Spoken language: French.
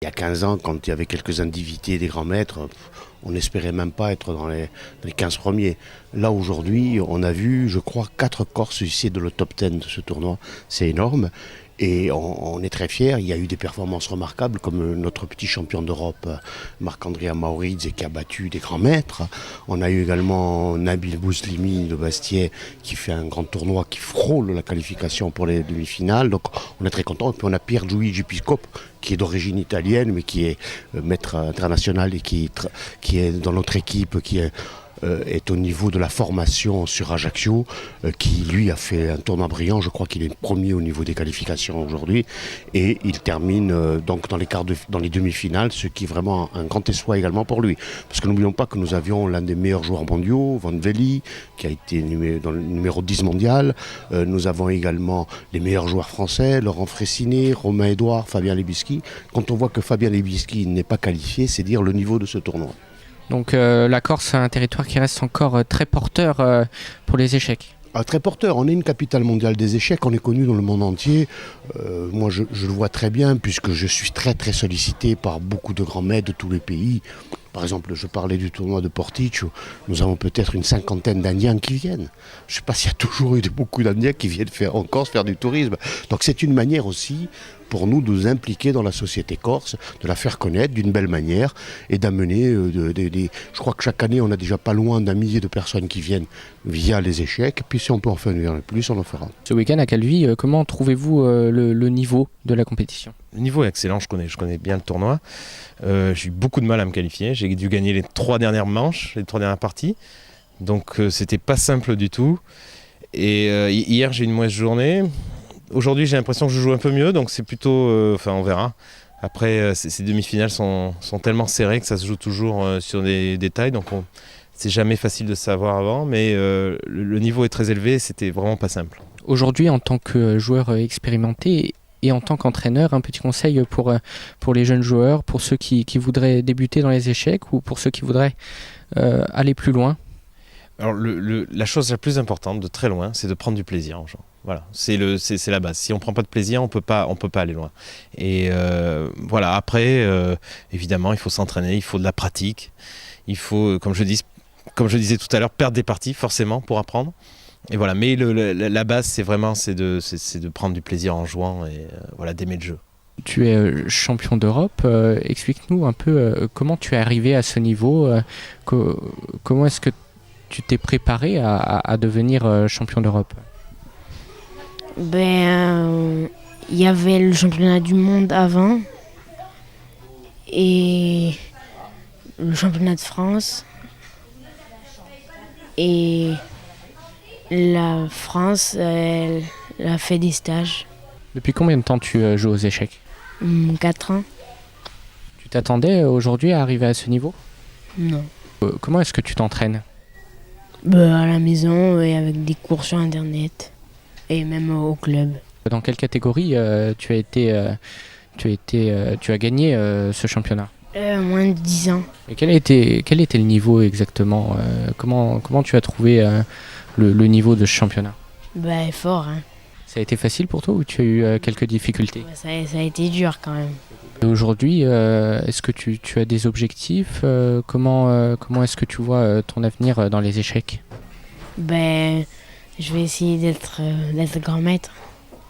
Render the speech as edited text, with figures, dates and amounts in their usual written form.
Il y a 15 ans, quand il y avait quelques indivités des grands maîtres, on n'espérait même pas être dans les 15 premiers. Là, aujourd'hui, on a vu, je crois, 4 Corses ici de le top 10 de ce tournoi. C'est énorme. Et on est très fiers. Il y a eu des performances remarquables, comme notre petit champion d'Europe, Marc-Andrea Maurizzi, qui a battu des grands maîtres. On a eu également Nabil Bouslimi de Bastier, qui fait un grand tournoi, qui frôle la qualification pour les demi-finales. Donc on est très content. Et puis on a Pierluigi Piscopo, qui est d'origine italienne, mais qui est maître international et qui est dans notre équipe, qui est au niveau de la formation sur Ajaccio, qui lui a fait un tournoi brillant. Je crois qu'il est premier au niveau des qualifications aujourd'hui, et il termine donc dans les demi-finales, ce qui est vraiment un grand espoir également pour lui. Parce que n'oublions pas que nous avions l'un des meilleurs joueurs mondiaux, Van Veli, qui a été dans le numéro 10 mondial. Nous avons également les meilleurs joueurs français, Laurent Fressinet, Romain Edouard, Fabien Lebisky. Quand on voit que Fabien Lebisky n'est pas qualifié, c'est dire le niveau de ce tournoi. Donc la Corse, c'est un territoire qui reste encore très porteur pour les échecs. Très porteur, on est une capitale mondiale des échecs, on est connu dans le monde entier. Moi je le vois très bien, puisque je suis très très sollicité par beaucoup de grands maîtres de tous les pays. Par exemple, je parlais du tournoi de Porticcio, nous avons peut-être une 50aine d'Indiens qui viennent. Je ne sais pas s'il y a toujours eu beaucoup d'Indiens qui viennent en Corse faire du tourisme. Donc c'est une manière aussi pour nous de nous impliquer dans la société corse, de la faire connaître d'une belle manière et d'amener je crois que chaque année on a déjà pas loin d'1 millier de personnes qui viennent via les échecs, puis si on peut en faire venir plus, on en fera. Ce week-end à Calvi, comment trouvez-vous le niveau de la compétition ? Le niveau est excellent, je connais bien le tournoi. J'ai eu beaucoup de mal à me qualifier, j'ai dû gagner les 3 dernières manches, les 3 dernières parties, donc c'était pas simple du tout. Et hier j'ai eu une mauvaise journée. Aujourd'hui, j'ai l'impression que je joue un peu mieux, donc c'est plutôt... on verra. Après, ces demi-finales sont tellement serrées que ça se joue toujours sur des détails, donc c'est jamais facile de savoir avant, mais le niveau est très élevé et c'était vraiment pas simple. Aujourd'hui, en tant que joueur expérimenté et en tant qu'entraîneur, un petit conseil pour les jeunes joueurs, pour ceux qui voudraient débuter dans les échecs ou pour ceux qui voudraient aller plus loin ? Alors la chose la plus importante de très loin, c'est de prendre du plaisir en jouant. Voilà, c'est la base. Si on ne prend pas de plaisir, on peut pas aller loin. Et voilà, après, évidemment, il faut s'entraîner, il faut de la pratique. Il faut, comme je disais tout à l'heure, perdre des parties, forcément, pour apprendre. Et voilà, mais la base, c'est de prendre du plaisir en jouant et voilà, d'aimer le jeu. Tu es champion d'Europe. Explique-nous un peu comment tu es arrivé à ce niveau. Comment est-ce que tu t'es préparé à devenir champion d'Europe ? Il y avait le championnat du monde avant et le championnat de France. Et la France, elle a fait des stages. Depuis combien de temps tu joues aux échecs ? 4 ans. Tu t'attendais aujourd'hui à arriver à ce niveau ? Non. Comment est-ce que tu t'entraînes ? À la maison et avec des cours sur internet et même au club. Dans quelle catégorie tu as gagné ce championnat ? Moins de 10 ans. Et quel était le niveau exactement ? Comment tu as trouvé le niveau de ce championnat ? Fort, hein. Ça a été facile pour toi ou tu as eu quelques difficultés ? Ça a été dur quand même. Et aujourd'hui, est-ce que tu as des objectifs ? Comment est-ce que tu vois ton avenir dans les échecs ? Je vais essayer d'être grand maître.